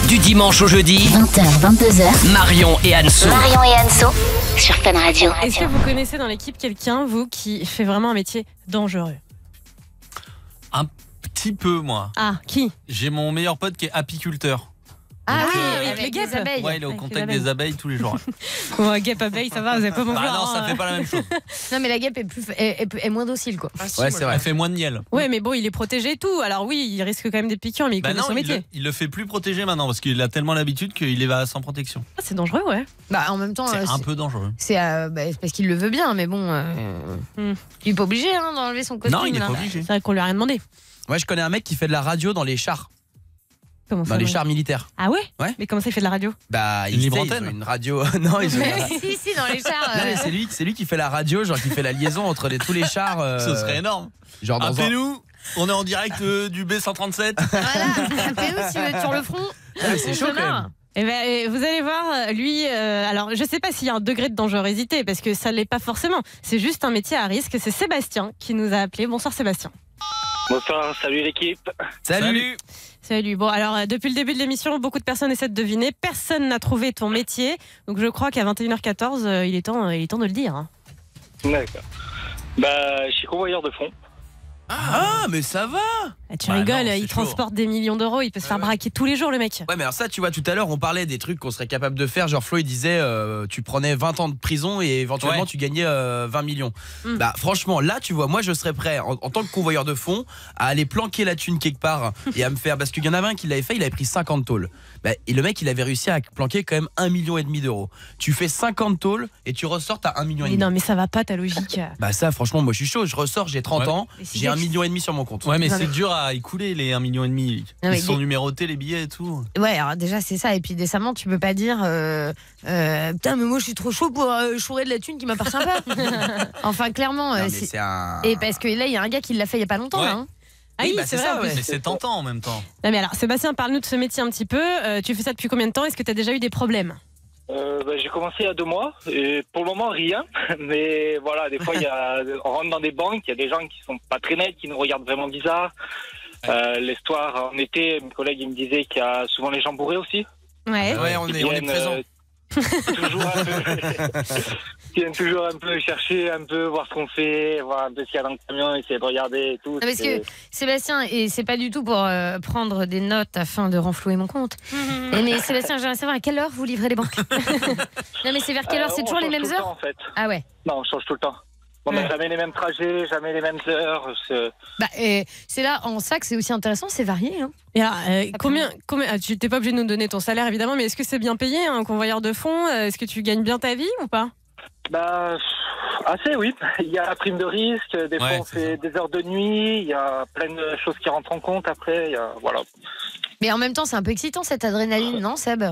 Du dimanche au jeudi, 20h, 22h. Marion et Anso. Marion et Anso sur Fun Radio. Est-ce que vous connaissez dans l'équipe quelqu'un, vous, qui fait vraiment un métier dangereux? Un petit peu, moi. Ah, qui? J'ai mon meilleur pote qui est apiculteur. Ah Donc, oui, avec avec les guêpes. abeilles. Ouais, il est au Avec contact les des abeilles tous les jours. Bon, guêpe abeille, ça va, vous avez pas mon Bah genre, non, ça hein. fait pas la même chose. Non, mais la guêpe est moins docile, quoi. Ouais, c'est vrai. Elle fait moins de miel. Ouais, mais bon, il est protégé et tout. Alors oui, il risque quand même des piqûres, mais il Bah connaît non, son métier. il le fait plus protéger maintenant parce qu'il a tellement l'habitude qu'il va sans protection. Ah, c'est dangereux, ouais. Bah, en même temps, C'est un peu dangereux. c'est parce qu'il le veut bien, mais bon, il est pas obligé d'enlever son costume. Non, il n'est là. pas obligé. C'est vrai qu'on lui a rien demandé. Moi, je connais un mec qui fait de la radio dans les chars, Comment ça dans les ouais. chars militaires. Ah ouais? Ouais. Mais comment ça, il fait de la radio? Bah, Une libre ils antenne. ont une radio. Non, ils ont. si, dans les chars. Non, mais c'est lui qui fait la radio, genre qui fait la liaison entre tous les chars. Ce serait énorme. Genre dans un. Appelez-nous, on est en direct du B137. Voilà, appelez-nous si vous êtes sur le front. Ah, mais c'est chaud quand même. Eh ben, vous allez voir, lui, alors je sais pas s'il y a un degré de dangerosité, parce que ça l'est pas forcément. C'est juste un métier à risque. C'est Sébastien qui nous a appelé. Bonsoir Sébastien. Bonsoir, salut l'équipe. Salut. Salut. Bon, alors depuis le début de l'émission, beaucoup de personnes essaient de deviner. Personne n'a trouvé ton métier. Donc je crois qu'à 21h14, il est temps de le dire. Hein. D'accord. Bah, je suis convoyeur de fonds. Ah, mais ça va. Ah, tu Bah rigoles, non, c'est il chaud. transporte des millions d'euros. Il peut se faire braquer tous les jours, le mec. Ouais, mais alors ça, tu vois, tout à l'heure, on parlait des trucs qu'on serait capable de faire. Genre, Flo, il disait, tu prenais 20 ans de prison et éventuellement, Ouais. tu gagnais 20 millions. Mm. Bah, franchement, là, tu vois, moi, je serais prêt, en tant que convoyeur de fonds, à aller planquer la thune quelque part et à me faire. Parce qu'il y en avait un qui l'avait fait, il avait pris 50 tôles. Bah, et le mec, il avait réussi à planquer quand même 1,5 million d'euros. Tu fais 50 tôles et tu ressors, t'as 1,5 million. Mais non, mais ça va pas ta logique. Bah, ça, franchement, moi, je suis chaud. Je ressors, j'ai 30 Ouais. ans, Mais c'est j'ai bien 1,5 million sur mon compte. Ouais, mais Non, c'est mais- dur à écouler les 1,5 million. Non, mais Ils sont numérotés les billets et tout. Ouais, alors déjà c'est ça, et puis décemment tu peux pas dire putain mais moi je suis trop chaud pour chourer de la thune qui m'appartient pas. Enfin clairement, Non, mais c'est- c'est un. et parce que là il y a un gars qui l'a fait il y a pas longtemps Ouais. là, hein. Ah Oui, oui, bah, c'est c'est vrai. ça, en plus. ouais. Mais c'est tentant en même temps. Non, mais alors, Sébastien, parle-nous de ce métier un petit peu. Tu fais ça depuis combien de temps? Est-ce que tu as déjà eu des problèmes? Bah, j'ai commencé il y a 2 mois et pour le moment rien. Mais voilà, des fois on rentre dans des banques, il y a des gens qui sont pas très nets, qui nous regardent vraiment bizarre. L'histoire en été, mes collègues ils me disaient qu'il y a souvent les gens bourrés aussi. Ouais. Ouais, on est présent. Toujours un peu, qui viennent toujours un peu chercher, un peu voir ce qu'on fait, voir un peu ce qu'il y a dans le camion, essayer de regarder et tout. Non, parce que Sébastien, et c'est pas du tout pour prendre des notes afin de renflouer mon compte. Mais Sébastien, j'aimerais savoir à quelle heure vous livrez les banques. Non mais c'est vers quelle heure? C'est toujours les mêmes heures? En fait. Ah ouais. Non, on change tout le temps. On n'a Ouais. jamais les mêmes trajets, jamais les mêmes heures. Bah, c'est là en ça que c'est aussi intéressant, c'est varié. Hein. Et alors, combien tu t'es pas obligé de nous donner ton salaire évidemment, mais est-ce que c'est bien payé, un convoyeur de fonds? Est-ce que tu gagnes bien ta vie ou pas? Bah, assez, oui. Il y a la prime de risque, des fois Ouais, on c'est fait des heures de nuit, il y a plein de choses qui rentrent en compte après. Voilà. Mais en même temps, c'est un peu excitant cette adrénaline, non, Seb?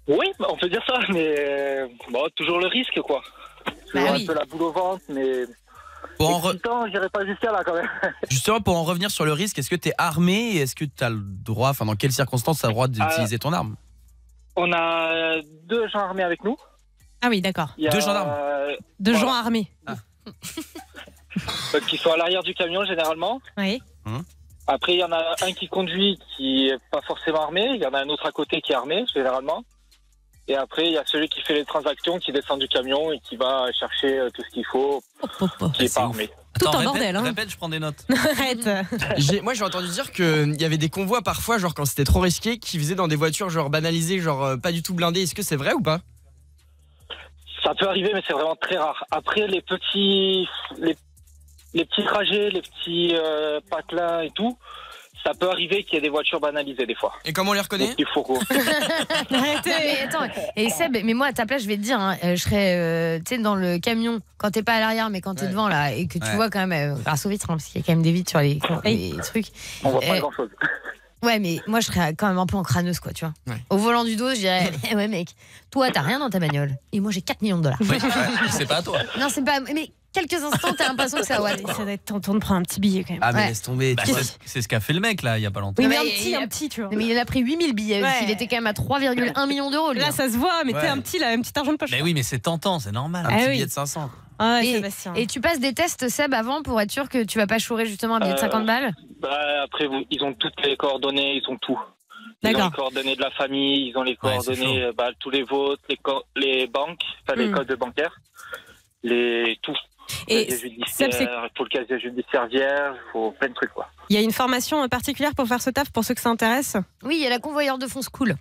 Oui, on peut dire ça, mais bon, toujours le risque, quoi. Toujours Bah un oui. peu la boule au ventre, mais Pour en re- excitant, j'irai pas jusqu'à là quand même. Justement, pour en revenir sur le risque, est-ce que tu es armé et est-ce que tu as le droit, enfin, dans quelles circonstances tu as le droit d'utiliser ton arme? On a 2 gens armés avec nous. Ah oui, d'accord. Il y a, 2 gendarmes. Deux Voilà. gens armés. Qui sont à l'arrière du camion généralement. Oui. Après, il y en a un qui conduit qui est pas forcément armé. Il y en a un autre à côté qui est armé, généralement. Et après, il y a celui qui fait les transactions, qui descend du camion et qui va chercher tout ce qu'il faut, qui est c'est pas ouf. armé. Tout Attends, un bordel, hein. Répète, je prends des notes. Arrête. Moi j'ai entendu dire qu'il y avait des convois parfois, genre quand c'était trop risqué, qui faisaient dans des voitures genre banalisées, genre pas du tout blindées. Est-ce que c'est vrai ou pas? Ça peut arriver, mais c'est vraiment très rare. Après, les petits trajets, les petits patelins et tout, ça peut arriver qu'il y ait des voitures banalisées des fois. Et comment on les reconnaît? Des petits fourreaux. Arrêtez. Mais attends, et Seb, mais moi à ta place, je vais te dire, hein, je serais tu sais, dans le camion, quand t'es pas à l'arrière, mais quand t'es Ouais. devant là, et que tu Ouais. vois quand même, grâce aux vitres, hein, parce qu'il y a quand même des vitres sur les trucs. On voit pas Euh, grand-chose. Ouais, mais moi je serais quand même un peu en crâneuse, quoi, tu vois. Ouais. Au volant du dos, je dirais, eh ouais, mec, toi t'as rien dans ta bagnole, et moi j'ai 4 millions de dollars. Oui, c'est pas à toi. Non, c'est pas. Mais quelques instants, t'as l'impression que ça va. Ça doit être tentant de prendre un petit billet quand même. Ah, mais Ouais. laisse tomber. Bah, c'est ce qu'a fait le mec là, il y a pas longtemps. Oui, Non, mais mais il y a- un petit, tu vois. Mais il en a pris 8000 billets, Ouais. il était quand même à 3,1 millions d'euros, lui. Là, ça se voit, mais Ouais. t'es un petit, là, un petit argent de poche. Mais oui, mais c'est tentant, c'est normal. Un Ah petit oui. billet de 500. Ah ouais, Et- Sébastien. Et tu passes des tests, Seb, avant pour être sûr que tu vas pas chourer justement un billet de 50 balles? Bah, après, ils ont toutes les coordonnées, ils ont tout. Ils ont D'accord. les coordonnées de la famille, ils ont les Ouais, c'est coordonnées, tous les votes, les banques, les codes bancaires, tout. Et Casier Seb, c'est- judiciaire, il faut le casier judiciaire vierge, il faut plein de trucs, quoi. il y a une formation particulière pour faire ce taf pour ceux que ça intéresse? Oui, il y a la convoyeur de fonds school.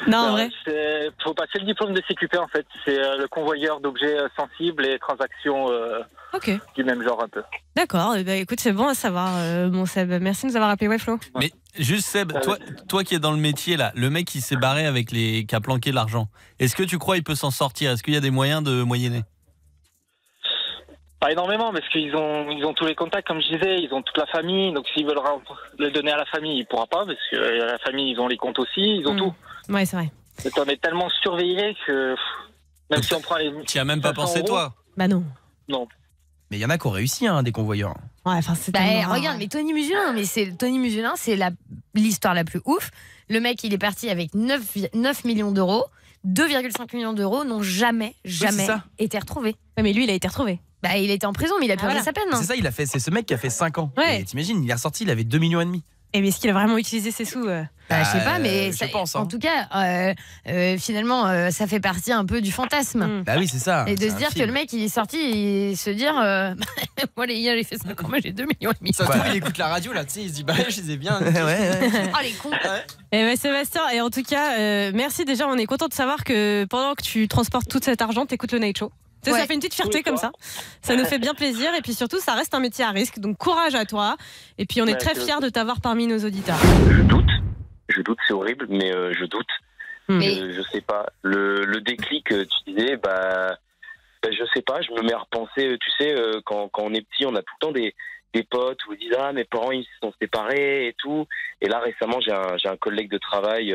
Non, en vrai. Il faut passer le diplôme de CQP, en fait. C'est le convoyeur d'objets sensibles et transactions Ok. du même genre, un peu. D'accord. Eh ben, écoute, c'est bon à savoir, mon Seb. Merci de nous avoir appelé. Ouais, Flo. Mais juste Seb, toi qui es dans le métier là, le mec qui s'est barré qui a planqué l'argent, est-ce que tu crois il peut s'en sortir? Est-ce qu'il y a des moyens de moyenner? Pas énormément, parce qu'ils ont tous les contacts, comme je disais, ils ont toute la famille, donc s'ils veulent le donner à la famille, ils ne pourront pas, parce que la famille, ils ont les comptes aussi, ils ont tout. Ouais, c'est vrai. Donc on est tellement surveillé que même si on prend les... Tu as même pas 500 pensé euros, toi? Bah non. Non. Mais il y en a qui ont réussi, hein, des convoyeurs. Ouais, enfin, c'est Bah, tellement rare. regarde, mais Tony Musulin, c'est l'histoire la plus ouf. Le mec, il est parti avec 9 millions d'euros. 2,5 millions d'euros n'ont jamais c'est ça. été retrouvés. Ouais, mais lui, il a été retrouvé. Bah, il était en prison, mais il a purgé voilà. sa peine. hein. C'est ça, c'est ce mec qui a fait 5 ans. Ouais. Et t'imagines, il est ressorti, il avait 2,5 millions. Et mais est-ce qu'il a vraiment utilisé ses sous Bah, je sais pas, mais je pense, hein. en tout cas, finalement, ça fait partie un peu du fantasme. Bah oui, c'est ça. Et de c'est se un dire que film. le mec il est sorti et se dire moi les gars j'ai fait 5 ans, moi j'ai 2,5 millions. Ça se trouve, il écoute la radio là, tu sais, il se dit bah je les ai bien. Oh les cons. Eh ben Sébastien, et en tout cas, merci déjà, on est content de savoir que pendant que tu transportes tout cet argent, t'écoutes le Night Show. Tu sais, Ouais. ça fait une petite fierté Oui, comme ça. Ça nous fait bien plaisir et puis surtout, ça reste un métier à risque. Donc courage à toi. Et puis on est Ouais, très je- fiers de t'avoir parmi nos auditeurs. Je doute, c'est horrible, mais je doute. Mais- Je sais pas. Le déclic, tu disais, je sais pas, je me mets à repenser, tu sais, quand on est petit, on a tout le temps des potes où ils disent ah mes parents ils se sont séparés et tout. Et là récemment j'ai un collègue de travail